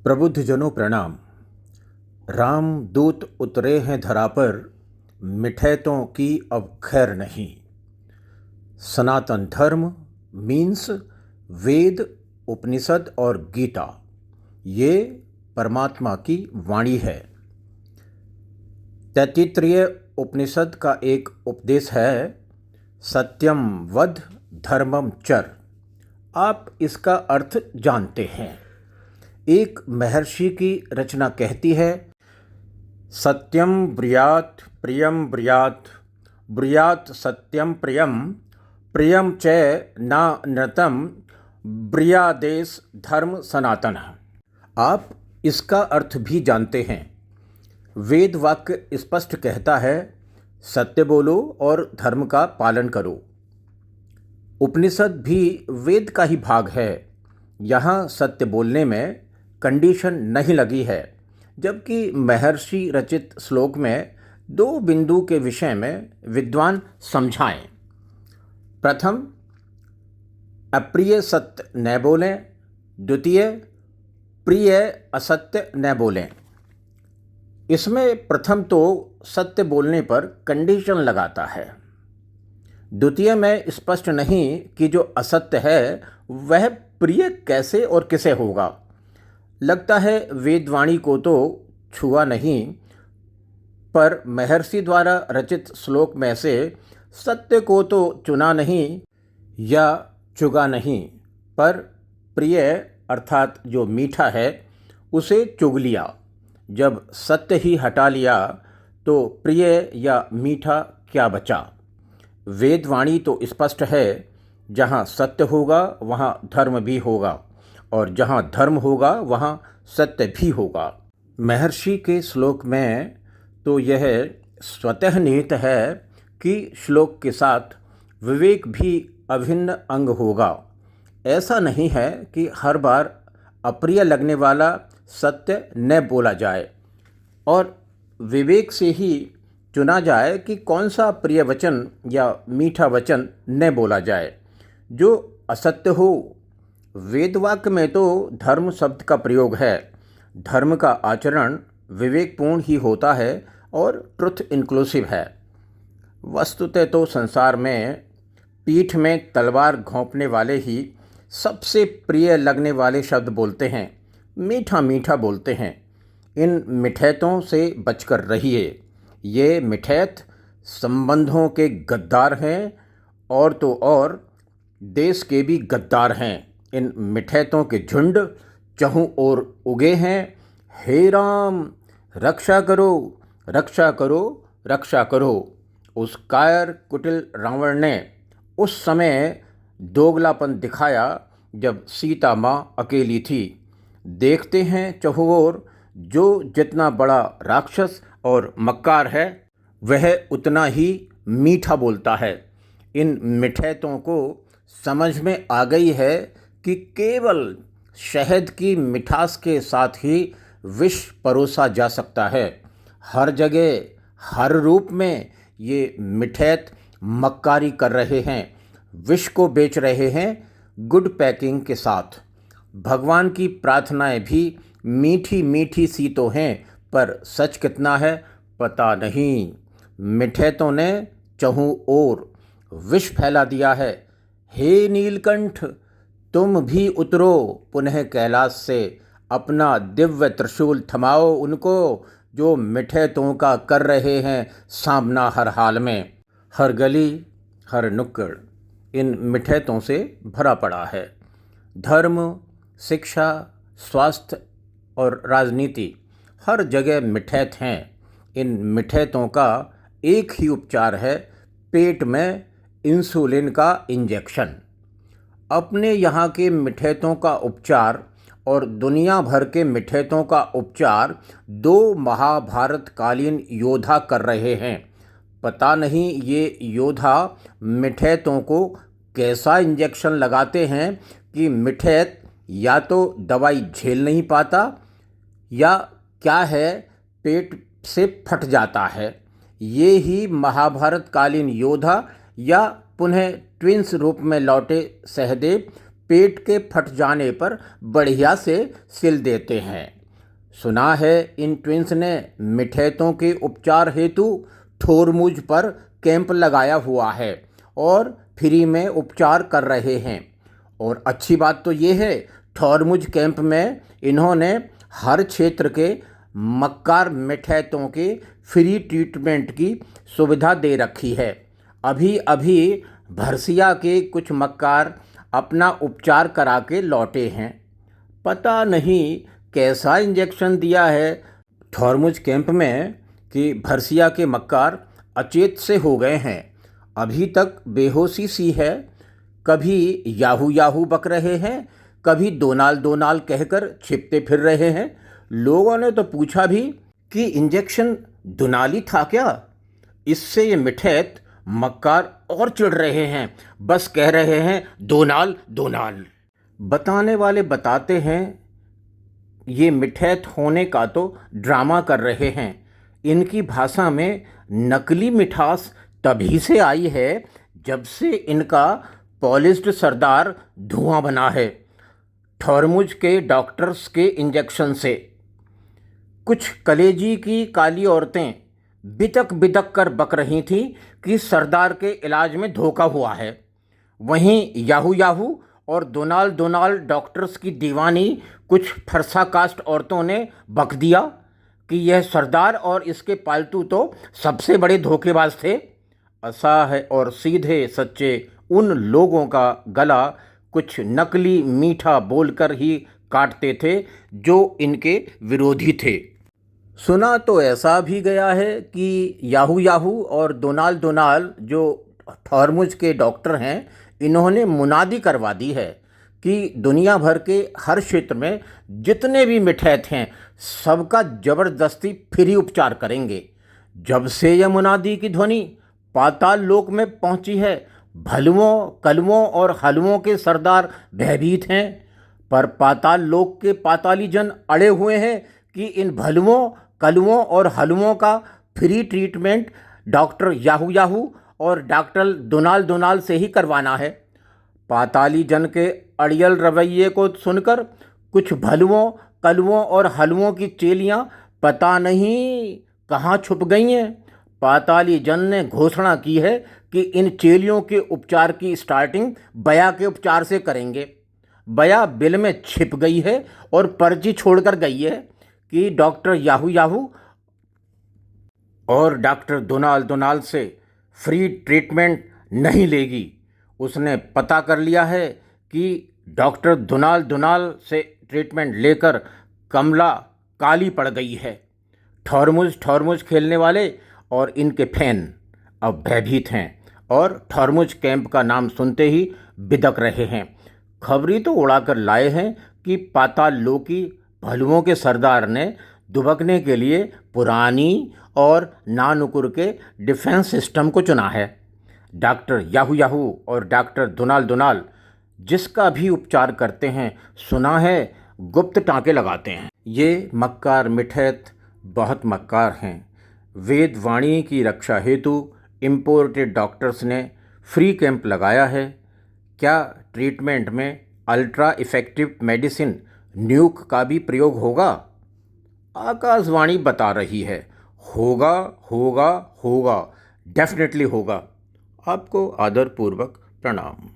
प्रबुद्धजनों प्रणाम। रामदूत उतरे हैं धरा पर, मिठैतों की अब खैर नहीं। सनातन धर्म मीन्स वेद, उपनिषद और गीता, ये परमात्मा की वाणी है। तैत्तिरीय उपनिषद का एक उपदेश है, सत्यम वद धर्मम चर। आप इसका अर्थ जानते हैं। एक महर्षि की रचना कहती है, सत्यम ब्रूयात् प्रियम ब्रूयात्, ब्रूयात् सत्यम प्रियम, प्रियम च न नृतम, ब्रूयादेश धर्म सनातन। आप इसका अर्थ भी जानते हैं। वेद वाक्य स्पष्ट कहता है, सत्य बोलो और धर्म का पालन करो। उपनिषद भी वेद का ही भाग है। यहाँ सत्य बोलने में कंडीशन नहीं लगी है, जबकि महर्षि रचित श्लोक में दो बिंदु के विषय में विद्वान समझाएं। प्रथम, अप्रिय सत्य न बोलें। द्वितीय, प्रिय असत्य न बोलें। इसमें प्रथम तो सत्य बोलने पर कंडीशन लगाता है। द्वितीय में स्पष्ट नहीं कि जो असत्य है वह प्रिय कैसे और किसे होगा। लगता है वेदवाणी को तो छुआ नहीं, पर महर्षि द्वारा रचित श्लोक में से सत्य को तो चुना नहीं या चुगा नहीं, पर प्रिय अर्थात जो मीठा है उसे चुग लिया। जब सत्य ही हटा लिया तो प्रिय या मीठा क्या बचा। वेदवाणी तो स्पष्ट है, जहाँ सत्य होगा वहाँ धर्म भी होगा, और जहाँ धर्म होगा वहाँ सत्य भी होगा। महर्षि के श्लोक में तो यह स्वतः निहित है कि श्लोक के साथ विवेक भी अभिन्न अंग होगा। ऐसा नहीं है कि हर बार अप्रिय लगने वाला सत्य न बोला जाए और विवेक से ही चुना जाए कि कौन सा प्रिय वचन या मीठा वचन न बोला जाए जो असत्य हो। वेदवाक्य में तो धर्म शब्द का प्रयोग है। धर्म का आचरण विवेकपूर्ण ही होता है और ट्रुथ इंक्लूसिव है। वस्तुतः तो संसार में पीठ में तलवार घोंपने वाले ही सबसे प्रिय लगने वाले शब्द बोलते हैं, मीठा मीठा बोलते हैं। इन मिठैतों से बचकर रहिए। ये मिठैत संबंधों के गद्दार हैं, और तो और देश के भी गद्दार हैं। इन मिठैतों के झुंड चहुं ओर उगे हैं। हे राम, रक्षा करो, रक्षा करो, रक्षा करो। उस कायर कुटिल रावण ने उस समय दोगलापन दिखाया जब सीता माँ अकेली थी। देखते हैं चहुं ओर, जो जितना बड़ा राक्षस और मक्कार है वह उतना ही मीठा बोलता है। इन मिठैतों को समझ में आ गई है कि केवल शहद की मिठास के साथ ही विष परोसा जा सकता है। हर जगह हर रूप में ये मिठैत मक्कारी कर रहे हैं, विष को बेच रहे हैं गुड पैकिंग के साथ। भगवान की प्रार्थनाएं भी मीठी मीठी सी तो हैं, पर सच कितना है पता नहीं। मिठैतों ने चहुं ओर विष फैला दिया है। हे नीलकंठ, तुम भी उतरो पुनः कैलाश से, अपना दिव्य त्रिशूल थमाओ उनको जो मिठैतों का कर रहे हैं सामना हर हाल में। हर गली हर नुक्कड़ इन मिठैतों से भरा पड़ा है। धर्म, शिक्षा, स्वास्थ्य और राजनीति, हर जगह मिठैत हैं। इन मिठैतों का एक ही उपचार है, पेट में इंसुलिन का इंजेक्शन। अपने यहाँ के मिठैतों का उपचार और दुनिया भर के मिठैतों का उपचार दो महाभारतकालीन योद्धा कर रहे हैं। पता नहीं ये योद्धा मिठैतों को कैसा इंजेक्शन लगाते हैं कि मिठैत या तो दवाई झेल नहीं पाता या क्या है, पेट से फट जाता है। ये ही महाभारतकालीन योद्धा या पुनः ट्विंस रूप में लौटे सहदेव पेट के फट जाने पर बढ़िया से सिल देते हैं। सुना है इन ट्विंस ने मिठैतों के उपचार हेतु ठोरमुझ पर कैंप लगाया हुआ है और फ्री में उपचार कर रहे हैं। और अच्छी बात तो ये है, ठोरमुझ कैंप में इन्होंने हर क्षेत्र के मक्कार मिठैतों के फ्री ट्रीटमेंट की सुविधा दे रखी है। अभी अभी भरसिया के कुछ मक्कार अपना उपचार करा के लौटे हैं। पता नहीं कैसा इंजेक्शन दिया है ठोरमुझ कैंप में कि भरसिया के मक्कार अचेत से हो गए हैं। अभी तक बेहोशी सी है, कभी याहू याहू बक रहे हैं, कभी दोनाल दोनाल कहकर छिपते फिर रहे हैं। लोगों ने तो पूछा भी कि इंजेक्शन दुनाली था क्या। इससे ये मिठैत मक्कार और चिढ़ रहे हैं, बस कह रहे हैं दोनाल दोनाल। बताने वाले बताते हैं ये मिठैत होने का तो ड्रामा कर रहे हैं। इनकी भाषा में नकली मिठास तभी से आई है जब से इनका पॉलिश्ड सरदार धुआं बना है ठोरमुझ के डॉक्टर्स के इंजेक्शन से। कुछ कलेजी की काली औरतें बितक बितक कर बक रही थीं कि सरदार के इलाज में धोखा हुआ है। वहीं याहू याहू और दोनाल दोनाल डॉक्टर्स की दीवानी कुछ फरसा कास्ट औरतों ने बक दिया कि यह सरदार और इसके पालतू तो सबसे बड़े धोखेबाज थे। असहाय और सीधे सच्चे उन लोगों का गला कुछ नकली मीठा बोलकर ही काटते थे जो इनके विरोधी थे। सुना तो ऐसा भी गया है कि याहू याहू और दोनाल दोनाल जो ठोरमुझ के डॉक्टर हैं, इन्होंने मुनादी करवा दी है कि दुनिया भर के हर क्षेत्र में जितने भी मिठैत हैं सबका ज़बरदस्ती फ्री उपचार करेंगे। जब से यह मुनादी की ध्वनि पाताल लोक में पहुंची है, भलुओं कलवों और हलवों के सरदार भयभीत हैं, पर पाताल लोक के पाताली जन अड़े हुए हैं कि इन भलुओं कलवों और हलवों का free treatment doctor Yahoo Yahoo और डॉक्टर दोनाल दोनाल से ही करवाना है। पाताली जन के अड़ियल रवैये को सुनकर कुछ भलुओं कलवों और हलवों की चेलियां पता नहीं कहाँ छुप गई हैं। पाताली जन ने घोषणा की है कि इन चेलियों के उपचार की स्टार्टिंग बया के उपचार से करेंगे। बया बिल में छिप गई है और पर्ची छोड़कर गई है कि डॉक्टर याहू याहू और डॉक्टर दोनाल दोनाल से फ्री ट्रीटमेंट नहीं लेगी। उसने पता कर लिया है कि डॉक्टर दोनाल दोनाल से ट्रीटमेंट लेकर कमला काली पड़ गई है। ठोरमुझ खेलने वाले और इनके फैन अब भयभीत हैं और ठोरमुझ कैंप का नाम सुनते ही बिदक रहे हैं। खबरी तो उड़ाकर लाए हैं कि पाताल लोकी भलुओं के सरदार ने दुबकने के लिए पुरानी और नानुकुर के डिफेंस सिस्टम को चुना है। डॉक्टर याहू याहू और डॉक्टर दोनाल दोनाल जिसका भी उपचार करते हैं, सुना है गुप्त टाँके लगाते हैं। ये मक्कार मिठैत बहुत मक्कार हैं। वेद वाणी की रक्षा हेतु इम्पोर्टेड डॉक्टर्स ने फ्री कैंप लगाया है। क्या ट्रीटमेंट में अल्ट्रा इफ़ेक्टिव मेडिसिन न्यूक का भी प्रयोग होगा? आकाशवाणी बता रही है होगा होगा होगा, डेफिनेटली होगा। आपको आदरपूर्वक प्रणाम।